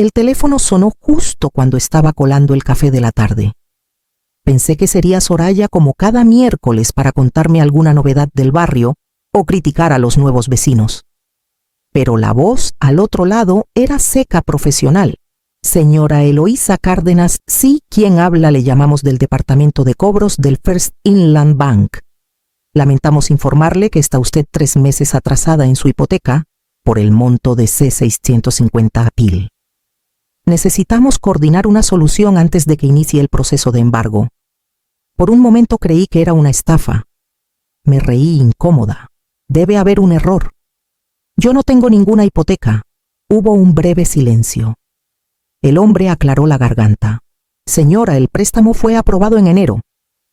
El teléfono sonó justo cuando estaba colando el café de la tarde. Pensé que sería Soraya como cada miércoles para contarme alguna novedad del barrio o criticar a los nuevos vecinos. Pero la voz al otro lado era seca profesional. Señora Eloísa Cárdenas, sí, ¿quién habla? Le llamamos del departamento de cobros del First Inland Bank. Lamentamos informarle que está usted 3 meses atrasada en su hipoteca por el monto de C$650.000. Necesitamos coordinar una solución antes de que inicie el proceso de embargo. Por un momento creí que era una estafa. Me reí incómoda. Debe haber un error. Yo no tengo ninguna hipoteca. Hubo un breve silencio. El hombre aclaró la garganta. Señora, el préstamo fue aprobado en enero.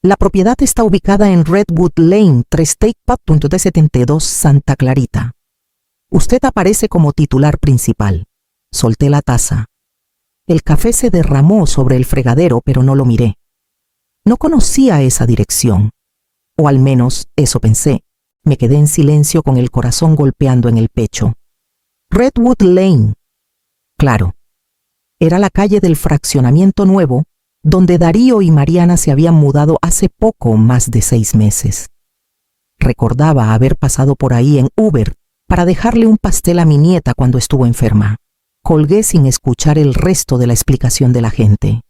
La propiedad está ubicada en Redwood Lane, 3 Take Pub. 72, Santa Clarita. Usted aparece como titular principal. Solté la taza. El café se derramó sobre el fregadero, pero no lo miré. No conocía esa dirección. O al menos, eso pensé. Me quedé en silencio con el corazón golpeando en el pecho. Redwood Lane. Claro. Era la calle del fraccionamiento nuevo, donde Darío y Mariana se habían mudado hace poco más de 6 meses. Recordaba haber pasado por ahí en Uber para dejarle un pastel a mi nieta cuando estuvo enferma. Colgué sin escuchar el resto de la explicación de la gente.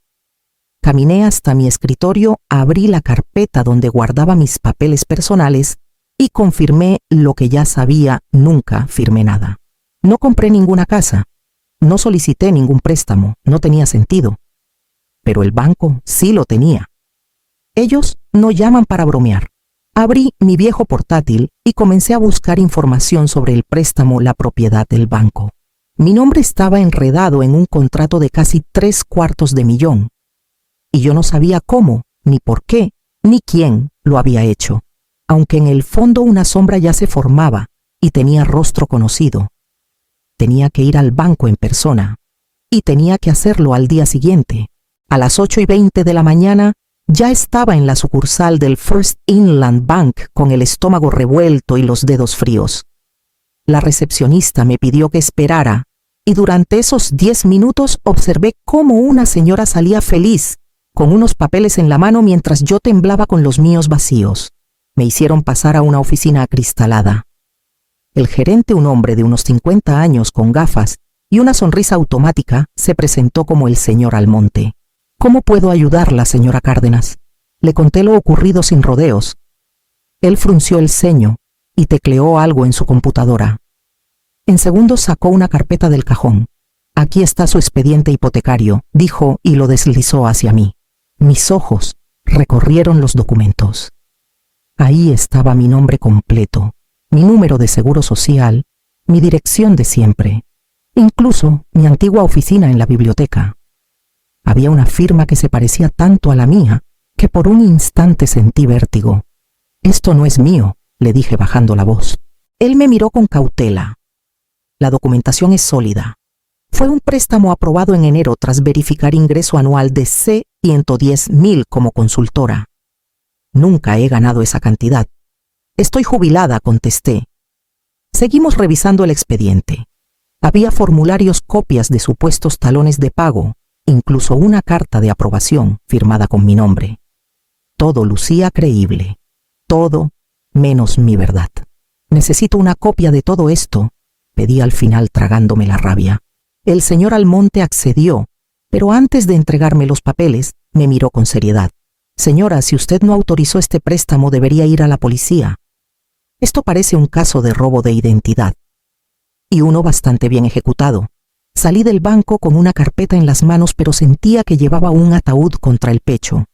Caminé hasta mi escritorio, abrí la carpeta donde guardaba mis papeles personales y confirmé lo que ya sabía, nunca firmé nada. No compré ninguna casa. No solicité ningún préstamo, no tenía sentido. Pero el banco sí lo tenía. Ellos no llaman para bromear. Abrí mi viejo portátil y comencé a buscar información sobre el préstamo, la propiedad del banco. Mi nombre estaba enredado en un contrato de casi 3/4 millones. Y yo no sabía cómo, ni por qué, ni quién lo había hecho. Aunque en el fondo una sombra ya se formaba y tenía rostro conocido. Tenía que ir al banco en persona y tenía que hacerlo al día siguiente. A las 8:20 de la mañana ya estaba en la sucursal del First Inland Bank con el estómago revuelto y los dedos fríos. La recepcionista me pidió que esperara y durante esos 10 minutos observé cómo una señora salía feliz con unos papeles en la mano mientras yo temblaba con los míos vacíos. Me hicieron pasar a una oficina acristalada. El gerente, un hombre de unos 50 años con gafas y una sonrisa automática, se presentó como el señor Almonte. ¿Cómo puedo ayudarla, señora Cárdenas? Le conté lo ocurrido sin rodeos. Él frunció el ceño y tecleó algo en su computadora. En segundos sacó una carpeta del cajón. Aquí está su expediente hipotecario, dijo y lo deslizó hacia mí. Mis ojos recorrieron los documentos. Ahí estaba mi nombre completo, mi número de seguro social, mi dirección de siempre, incluso mi antigua oficina en la biblioteca. Había una firma que se parecía tanto a la mía que por un instante sentí vértigo. Esto no es mío, le dije bajando la voz. Él me miró con cautela. La documentación es sólida. Fue un préstamo aprobado en enero tras verificar ingreso anual de C$110.000 como consultora. Nunca he ganado esa cantidad. Estoy jubilada, contesté. Seguimos revisando el expediente. Había formularios, copias de supuestos talones de pago, incluso una carta de aprobación firmada con mi nombre. Todo lucía creíble. Todo menos mi verdad. Necesito una copia de todo esto, pedí al final tragándome la rabia. El señor Almonte accedió, pero antes de entregarme los papeles, me miró con seriedad. Señora, si usted no autorizó este préstamo, debería ir a la policía. Esto parece un caso de robo de identidad. Y uno bastante bien ejecutado. Salí del banco con una carpeta en las manos, pero sentía que llevaba un ataúd contra el pecho.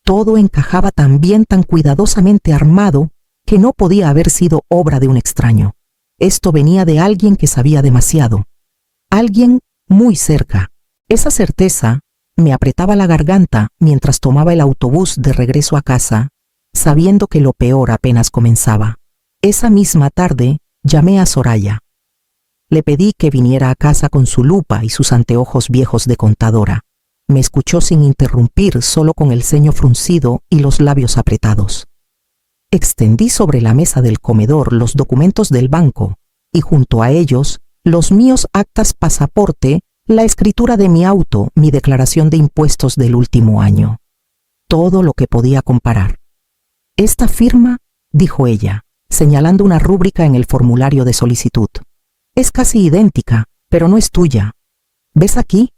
Todo encajaba tan bien, tan cuidadosamente armado, que no podía haber sido obra de un extraño. Esto venía de alguien que sabía demasiado. Alguien muy cerca. Esa certeza me apretaba la garganta mientras tomaba el autobús de regreso a casa, sabiendo que lo peor apenas comenzaba. Esa misma tarde llamé a Soraya. Le pedí que viniera a casa con su lupa y sus anteojos viejos de contadora. Me escuchó sin interrumpir, solo con el ceño fruncido y los labios apretados. Extendí sobre la mesa del comedor los documentos del banco y junto a ellos los míos actas pasaporte La escritura de mi auto, mi declaración de impuestos del último año. Todo lo que podía comparar. Esta firma, dijo ella, señalando una rúbrica en el formulario de solicitud. Es casi idéntica, pero no es tuya. ¿Ves aquí?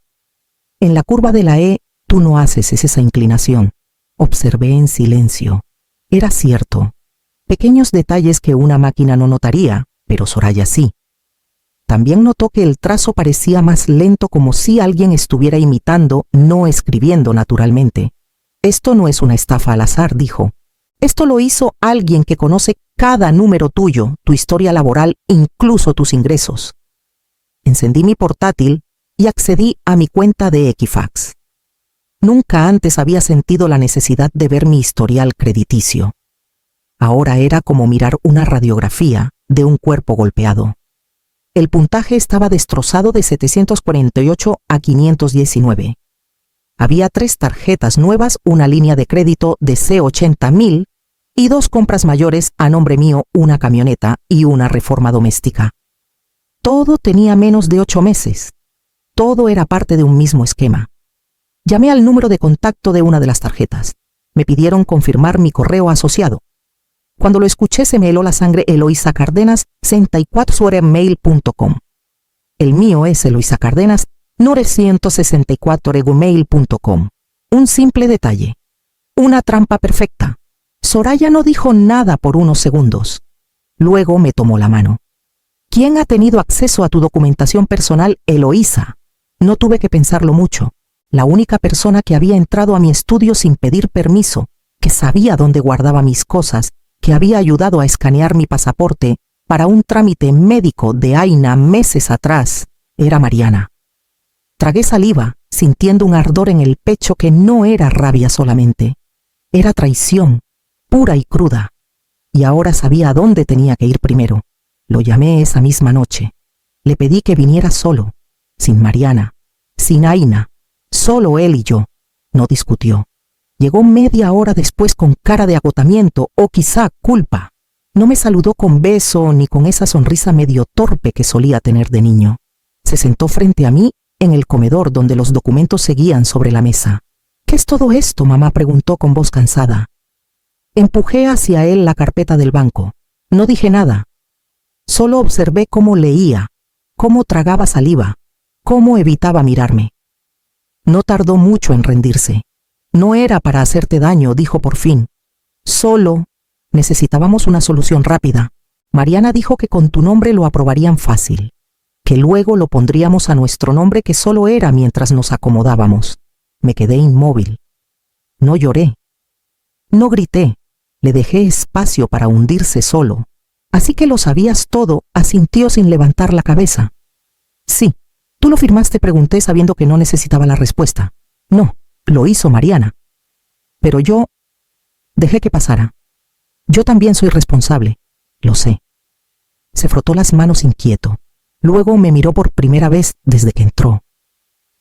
En la curva de la E, tú no haces esa inclinación. Observé en silencio. Era cierto. Pequeños detalles que una máquina no notaría, pero Soraya sí. También notó que el trazo parecía más lento, como si alguien estuviera imitando, no escribiendo naturalmente. Esto no es una estafa al azar, dijo. Esto lo hizo alguien que conoce cada número tuyo, tu historia laboral, incluso tus ingresos. Encendí mi portátil y accedí a mi cuenta de Equifax. Nunca antes había sentido la necesidad de ver mi historial crediticio. Ahora era como mirar una radiografía de un cuerpo golpeado. El puntaje estaba destrozado de 748 a 519. Había 3 tarjetas nuevas, una línea de crédito de C80.000 y 2 compras mayores a nombre mío, una camioneta y una reforma doméstica. Todo tenía menos de 8 meses. Todo era parte de un mismo esquema. Llamé al número de contacto de una de las tarjetas. Me pidieron confirmar mi correo asociado. Cuando lo escuché se me heló la sangre. eloisacardenas64@mail.com. El mío es eloisacardenas964@mail.com. Un simple detalle. Una trampa perfecta. Soraya no dijo nada por unos segundos. Luego me tomó la mano. ¿Quién ha tenido acceso a tu documentación personal, Eloísa? No tuve que pensarlo mucho. La única persona que había entrado a mi estudio sin pedir permiso, que sabía dónde guardaba mis cosas, que había ayudado a escanear mi pasaporte para un trámite médico de Aina meses atrás, era Mariana. Tragué saliva, sintiendo un ardor en el pecho que no era rabia solamente. Era traición, pura y cruda. Y ahora sabía a dónde tenía que ir primero. Lo llamé esa misma noche. Le pedí que viniera solo, sin Mariana, sin Aina, solo él y yo. No discutió. Llegó media hora después con cara de agotamiento o quizá culpa. No me saludó con beso ni con esa sonrisa medio torpe que solía tener de niño. Se sentó frente a mí en el comedor donde los documentos seguían sobre la mesa. ¿Qué es todo esto?, mamá preguntó con voz cansada. Empujé hacia él la carpeta del banco. No dije nada. Solo observé cómo leía, cómo tragaba saliva, cómo evitaba mirarme. No tardó mucho en rendirse. No era para hacerte daño, dijo por fin. Solo necesitábamos una solución rápida. Mariana dijo que con tu nombre lo aprobarían fácil, que luego lo pondríamos a nuestro nombre, que solo era mientras nos acomodábamos. Me quedé inmóvil. No lloré. No grité. Le dejé espacio para hundirse solo. Así que lo sabías todo, asintió sin levantar la cabeza. Sí, tú lo firmaste, pregunté sabiendo que no necesitaba la respuesta. No, lo hizo Mariana. Pero yo dejé que pasara. Yo también soy responsable, lo sé. Se frotó las manos inquieto. Luego me miró por primera vez desde que entró.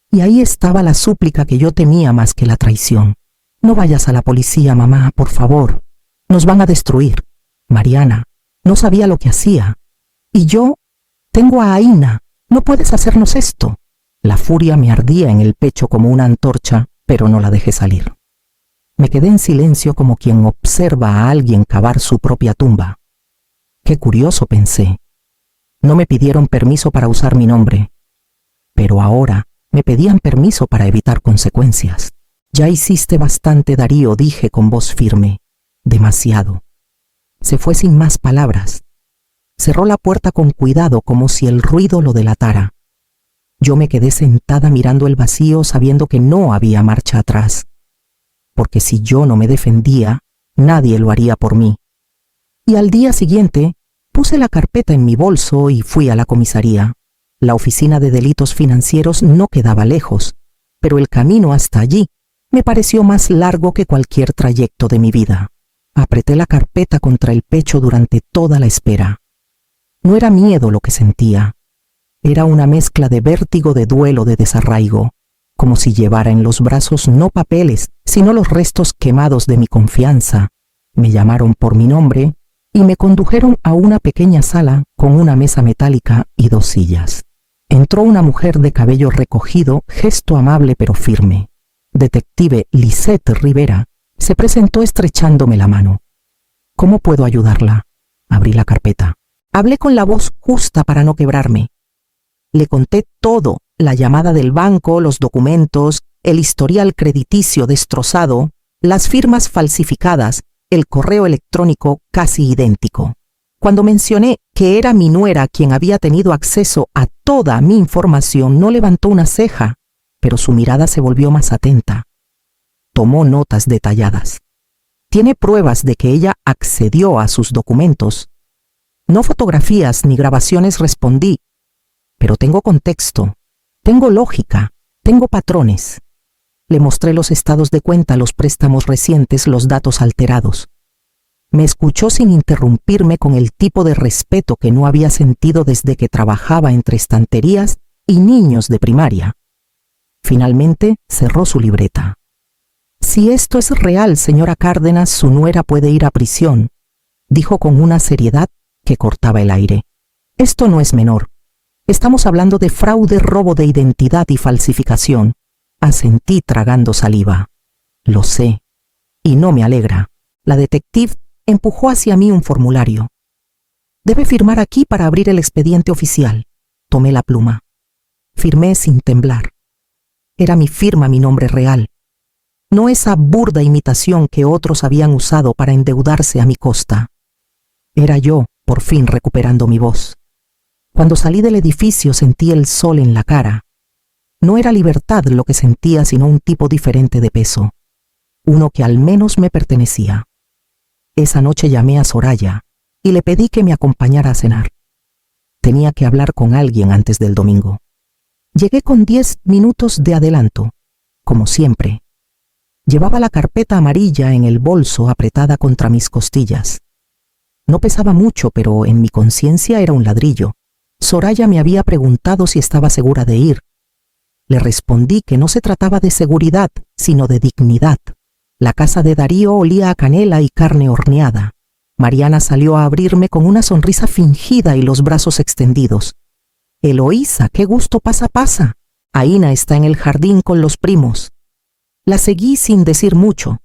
Y ahí estaba la súplica que yo temía más que la traición. No vayas a la policía, mamá, por favor. Nos van a destruir. Mariana no sabía lo que hacía. Y yo tengo a Aina. No puedes hacernos esto. La furia me ardía en el pecho como una antorcha, pero no la dejé salir. Me quedé en silencio como quien observa a alguien cavar su propia tumba. Qué curioso, pensé. No me pidieron permiso para usar mi nombre, pero ahora me pedían permiso para evitar consecuencias. Ya hiciste bastante, Darío, dije con voz firme. Demasiado. Se fue sin más palabras. Cerró la puerta con cuidado, como si el ruido lo delatara. Yo me quedé sentada mirando el vacío, sabiendo que no había marcha atrás. Porque si yo no me defendía, nadie lo haría por mí. Y al día siguiente, puse la carpeta en mi bolso y fui a la comisaría. La oficina de delitos financieros no quedaba lejos, pero el camino hasta allí me pareció más largo que cualquier trayecto de mi vida. Apreté la carpeta contra el pecho durante toda la espera. No era miedo lo que sentía. Era una mezcla de vértigo, de duelo, de desarraigo, como si llevara en los brazos no papeles, sino los restos quemados de mi confianza. Me llamaron por mi nombre y me condujeron a una pequeña sala con una mesa metálica y 2 sillas. Entró una mujer de cabello recogido, gesto amable pero firme. Detective Lisette Rivera se presentó estrechándome la mano. ¿Cómo puedo ayudarla? Abrí la carpeta. Hablé con la voz justa para no quebrarme. Le conté todo, la llamada del banco, los documentos, el historial crediticio destrozado, las firmas falsificadas, el correo electrónico casi idéntico. Cuando mencioné que era mi nuera quien había tenido acceso a toda mi información, no levantó una ceja, pero su mirada se volvió más atenta. Tomó notas detalladas. Tiene pruebas de que ella accedió a sus documentos. No fotografías ni grabaciones, respondí, pero tengo contexto, tengo lógica, tengo patrones. Le mostré los estados de cuenta, los préstamos recientes, los datos alterados. Me escuchó sin interrumpirme, con el tipo de respeto que no había sentido desde que trabajaba entre estanterías y niños de primaria. Finalmente cerró su libreta. Si esto es real, señora Cárdenas, su nuera puede ir a prisión, dijo con una seriedad que cortaba el aire. Esto no es menor. Estamos hablando de fraude, robo de identidad y falsificación. Asentí tragando saliva. Lo sé. Y no me alegra. La detective empujó hacia mí un formulario. Debe firmar aquí para abrir el expediente oficial. Tomé la pluma. Firmé sin temblar. Era mi firma, mi nombre real. No esa burda imitación que otros habían usado para endeudarse a mi costa. Era yo, por fin recuperando mi voz. Cuando salí del edificio sentí el sol en la cara. No era libertad lo que sentía, sino un tipo diferente de peso. Uno que al menos me pertenecía. Esa noche llamé a Soraya y le pedí que me acompañara a cenar. Tenía que hablar con alguien antes del domingo. Llegué con 10 minutos de adelanto, como siempre. Llevaba la carpeta amarilla en el bolso apretada contra mis costillas. No pesaba mucho, pero en mi conciencia era un ladrillo. Soraya me había preguntado si estaba segura de ir. Le respondí que no se trataba de seguridad, sino de dignidad. La casa de Darío olía a canela y carne horneada. Mariana salió a abrirme con una sonrisa fingida y los brazos extendidos. Eloísa, qué gusto, pasa. Aína está en el jardín con los primos. La seguí sin decir mucho.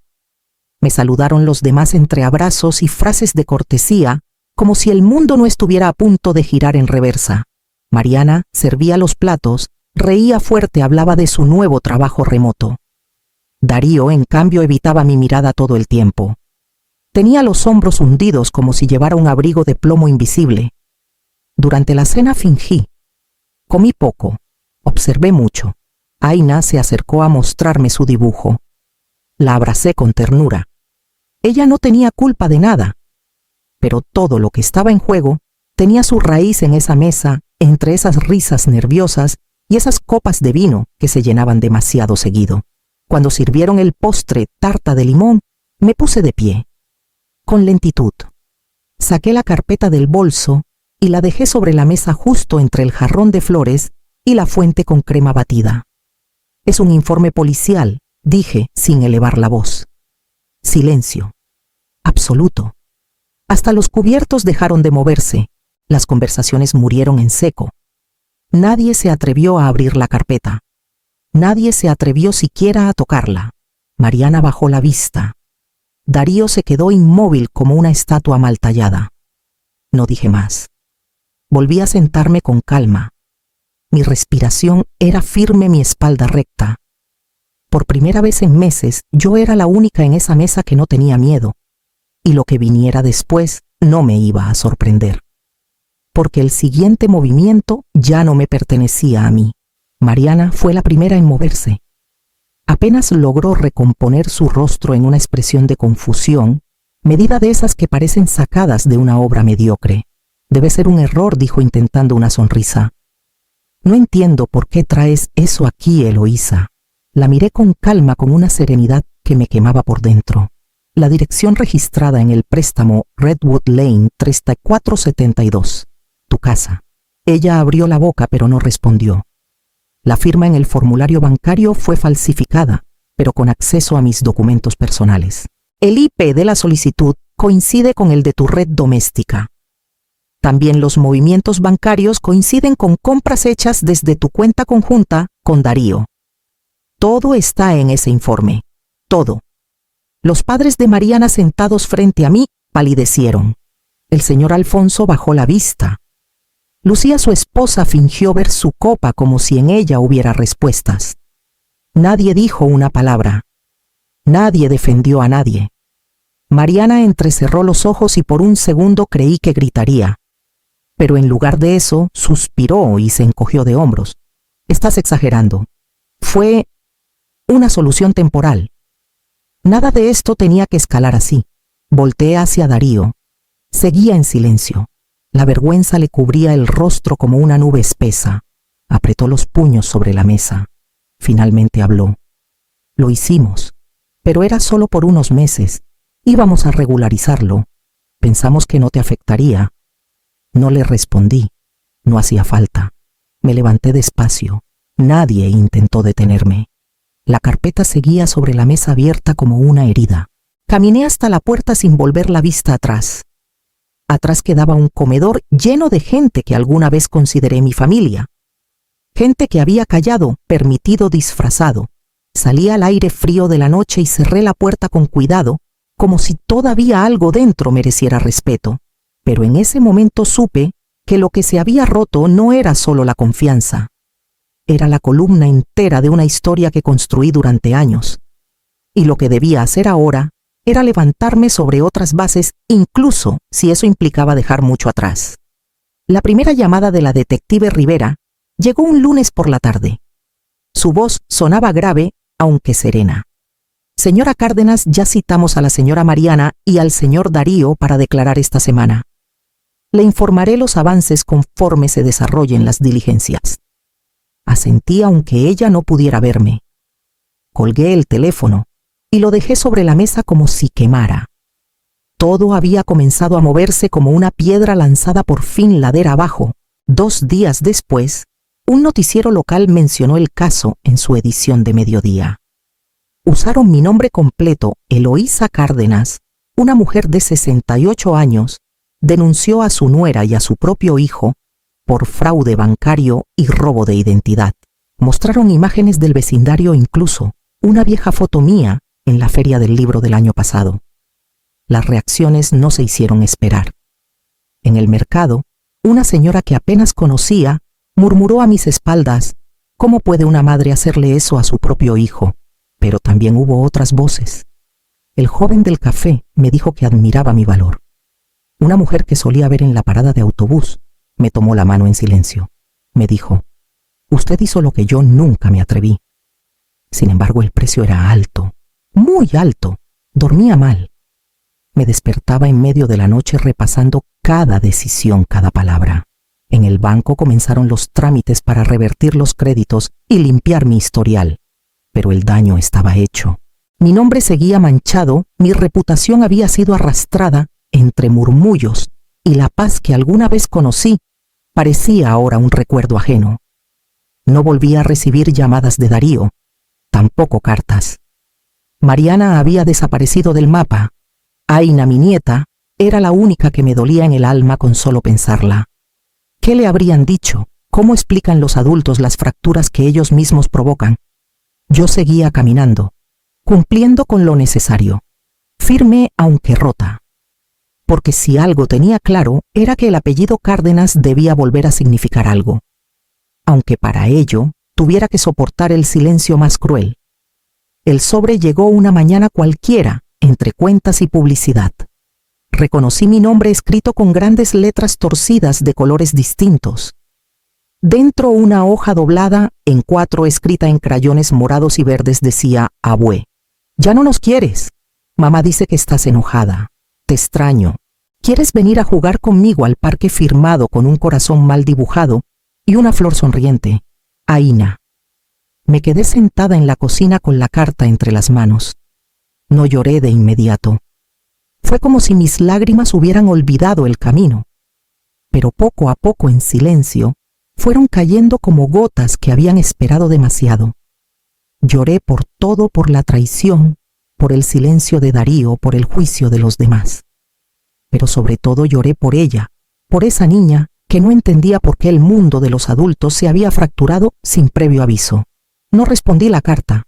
Me saludaron los demás entre abrazos y frases de cortesía, como si el mundo no estuviera a punto de girar en reversa. Mariana servía los platos, reía fuerte, hablaba de su nuevo trabajo remoto. Darío, en cambio, evitaba mi mirada todo el tiempo. Tenía los hombros hundidos como si llevara un abrigo de plomo invisible. Durante la cena fingí. Comí poco, observé mucho. Aina se acercó a mostrarme su dibujo. La abracé con ternura. Ella no tenía culpa de nada, pero todo lo que estaba en juego tenía su raíz en esa mesa, entre esas risas nerviosas y esas copas de vino que se llenaban demasiado seguido. Cuando sirvieron el postre, tarta de limón, me puse de pie. Con lentitud. Saqué la carpeta del bolso y la dejé sobre la mesa justo entre el jarrón de flores y la fuente con crema batida. Es un informe policial, dije sin elevar la voz. Silencio. Absoluto. Hasta los cubiertos dejaron de moverse. Las conversaciones murieron en seco. Nadie se atrevió a abrir la carpeta. Nadie se atrevió siquiera a tocarla. Mariana bajó la vista. Darío se quedó inmóvil como una estatua mal tallada. No dije más. Volví a sentarme con calma. Mi respiración era firme, mi espalda recta. Por primera vez en meses, yo era la única en esa mesa que no tenía miedo. Y lo que viniera después no me iba a sorprender. Porque el siguiente movimiento ya no me pertenecía a mí. Mariana fue la primera en moverse. Apenas logró recomponer su rostro en una expresión de confusión, medida de esas que parecen sacadas de una obra mediocre. Debe ser un error, dijo intentando una sonrisa. No entiendo por qué traes eso aquí, Eloísa. La miré con calma, con una serenidad que me quemaba por dentro. La dirección registrada en el préstamo Redwood Lane 3472. Tu casa. Ella abrió la boca pero no respondió. La firma en el formulario bancario fue falsificada, pero con acceso a mis documentos personales. El IP de la solicitud coincide con el de tu red doméstica. También los movimientos bancarios coinciden con compras hechas desde tu cuenta conjunta con Darío. Todo está en ese informe. Todo. Los padres de Mariana sentados frente a mí palidecieron. El señor Alfonso bajó la vista. Lucía, su esposa, fingió ver su copa como si en ella hubiera respuestas. Nadie dijo una palabra. Nadie defendió a nadie. Mariana entrecerró los ojos y por un segundo creí que gritaría. Pero en lugar de eso, suspiró y se encogió de hombros. Estás exagerando. Fue una solución temporal. Nada de esto tenía que escalar así. Volteé hacia Darío. Seguía en silencio. La vergüenza le cubría el rostro como una nube espesa. Apretó los puños sobre la mesa. Finalmente habló. Lo hicimos, pero era solo por unos meses. Íbamos a regularizarlo. Pensamos que no te afectaría. No le respondí. No hacía falta. Me levanté despacio. Nadie intentó detenerme. La carpeta seguía sobre la mesa abierta como una herida. Caminé hasta la puerta sin volver la vista atrás. Atrás quedaba un comedor lleno de gente que alguna vez consideré mi familia. Gente que había callado, permitido disfrazado. Salí al aire frío de la noche y cerré la puerta con cuidado, como si todavía algo dentro mereciera respeto. Pero en ese momento supe que lo que se había roto no era solo la confianza. Era la columna entera de una historia que construí durante años. Y lo que debía hacer ahora era levantarme sobre otras bases, incluso si eso implicaba dejar mucho atrás. La primera llamada de la detective Rivera llegó un lunes por la tarde. Su voz sonaba grave, aunque serena. Señora Cárdenas, ya citamos a la señora Mariana y al señor Darío para declarar esta semana. Le informaré los avances conforme se desarrollen las diligencias. Asentí aunque ella no pudiera verme. Colgué el teléfono y lo dejé sobre la mesa como si quemara. Todo había comenzado a moverse como una piedra lanzada por fin ladera abajo. 2 días después, un noticiero local mencionó el caso en su edición de mediodía. Usaron mi nombre completo, Eloísa Cárdenas, una mujer de 68 años, denunció a su nuera y a su propio hijo por fraude bancario y robo de identidad. Mostraron imágenes del vecindario, incluso una vieja foto mía en la feria del libro del año pasado. Las reacciones no se hicieron esperar. En el mercado, una señora que apenas conocía murmuró a mis espaldas: ¿cómo puede una madre hacerle eso a su propio hijo? Pero también hubo otras voces. El joven del café me dijo que admiraba mi valor. Una mujer que solía ver en la parada de autobús me tomó la mano en silencio. Me dijo: usted hizo lo que yo nunca me atreví. Sin embargo, el precio era alto, muy alto. Dormía mal. Me despertaba en medio de la noche repasando cada decisión, cada palabra. En el banco comenzaron los trámites para revertir los créditos y limpiar mi historial. Pero el daño estaba hecho. Mi nombre seguía manchado, mi reputación había sido arrastrada entre murmullos, y la paz que alguna vez conocí parecía ahora un recuerdo ajeno. No volví a recibir llamadas de Darío, tampoco cartas. Mariana había desaparecido del mapa. Aina, mi nieta, era la única que me dolía en el alma con solo pensarla. ¿Qué le habrían dicho? ¿Cómo explican los adultos las fracturas que ellos mismos provocan? Yo seguía caminando, cumpliendo con lo necesario, firme aunque rota. Porque si algo tenía claro era que el apellido Cárdenas debía volver a significar algo, aunque para ello tuviera que soportar el silencio más cruel. El sobre llegó una mañana cualquiera, entre cuentas y publicidad. Reconocí mi nombre escrito con grandes letras torcidas de colores distintos. Dentro, una hoja doblada en 4 escrita en crayones morados y verdes decía: Abue. Ya no nos quieres. Mamá dice que estás enojada. Te extraño. ¿Quieres venir a jugar conmigo al parque? Firmado con un corazón mal dibujado y una flor sonriente. Aina. Me quedé sentada en la cocina con la carta entre las manos. No lloré de inmediato. Fue como si mis lágrimas hubieran olvidado el camino. Pero poco a poco, en silencio, fueron cayendo como gotas que habían esperado demasiado. Lloré por todo, por la traición, por el silencio de Darío, por el juicio de los demás. Pero sobre todo lloré por ella, por esa niña que no entendía por qué el mundo de los adultos se había fracturado sin previo aviso. No respondí la carta.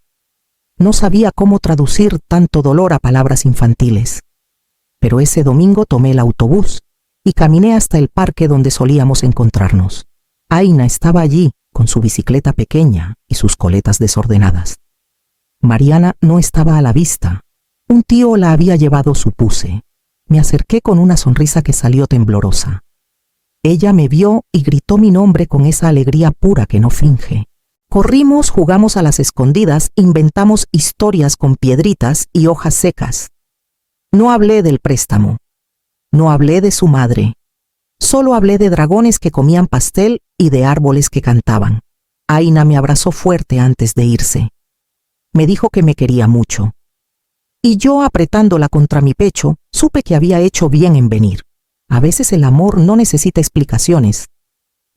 No sabía cómo traducir tanto dolor a palabras infantiles. Pero ese domingo tomé el autobús y caminé hasta el parque donde solíamos encontrarnos. Aina estaba allí, con su bicicleta pequeña y sus coletas desordenadas. Mariana no estaba a la vista. Un tío la había llevado, supuse. Me acerqué con una sonrisa que salió temblorosa. Ella me vio y gritó mi nombre con esa alegría pura que no finge. Corrimos, jugamos a las escondidas, inventamos historias con piedritas y hojas secas. No hablé del préstamo. No hablé de su madre. Solo hablé de dragones que comían pastel y de árboles que cantaban. Aina me abrazó fuerte antes de irse. Me dijo que me quería mucho. Y yo, apretándola contra mi pecho, supe que había hecho bien en venir. A veces el amor no necesita explicaciones,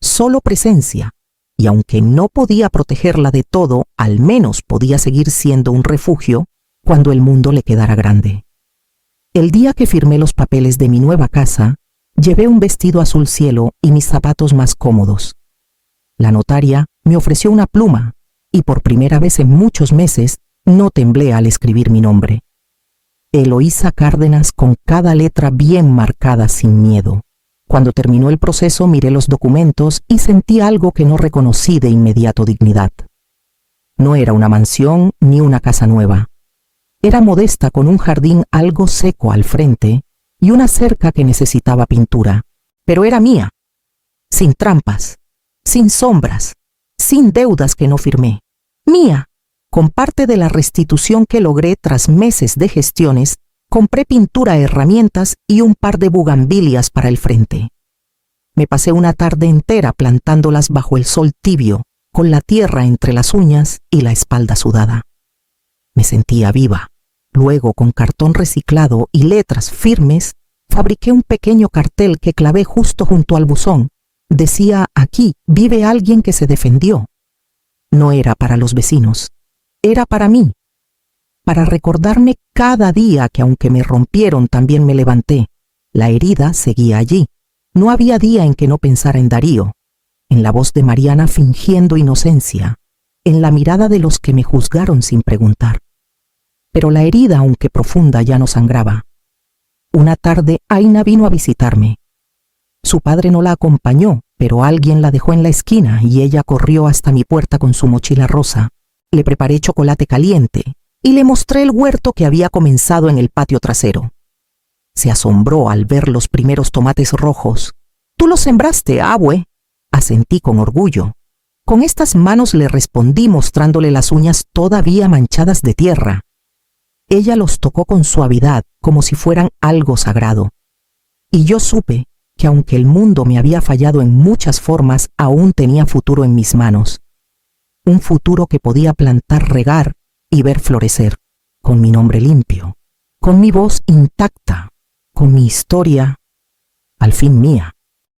solo presencia. Y aunque no podía protegerla de todo, al menos podía seguir siendo un refugio cuando el mundo le quedara grande. El día que firmé los papeles de mi nueva casa, llevé un vestido azul cielo y mis zapatos más cómodos. La notaria me ofreció una pluma y por primera vez en muchos meses no temblé al escribir mi nombre. Eloísa Cárdenas, con cada letra bien marcada sin miedo. Cuando terminó el proceso miré los documentos y sentí algo que no reconocí de inmediato: dignidad. No era una mansión ni una casa nueva. Era modesta, con un jardín algo seco al frente y una cerca que necesitaba pintura. Pero era mía, sin trampas, sin sombras, sin deudas que no firmé. Mía. Con parte de la restitución que logré tras meses de gestiones, compré pintura, herramientas y un par de bugambilias para el frente. Me pasé una tarde entera plantándolas bajo el sol tibio, con la tierra entre las uñas y la espalda sudada. Me sentía viva. Luego, con cartón reciclado y letras firmes, fabriqué un pequeño cartel que clavé justo junto al buzón. Decía: aquí vive alguien que se defendió. No era para los vecinos. Era para mí, para recordarme cada día que aunque me rompieron también me levanté. La herida seguía allí. No había día en que no pensara en Darío, en la voz de Mariana fingiendo inocencia, en la mirada de los que me juzgaron sin preguntar. Pero la herida, aunque profunda, ya no sangraba. Una tarde Aina vino a visitarme. Su padre no la acompañó, pero alguien la dejó en la esquina y ella corrió hasta mi puerta con su mochila rosa. Le preparé chocolate caliente y le mostré el huerto que había comenzado en el patio trasero. Se asombró al ver los primeros tomates rojos. «¿Tú los sembraste, abue?», asentí con orgullo. Con estas manos le respondí, mostrándole las uñas todavía manchadas de tierra. Ella los tocó con suavidad, como si fueran algo sagrado. Y yo supe que aunque el mundo me había fallado en muchas formas, aún tenía futuro en mis manos. Un futuro que podía plantar, regar y ver florecer, con mi nombre limpio, con mi voz intacta, con mi historia, al fin mía.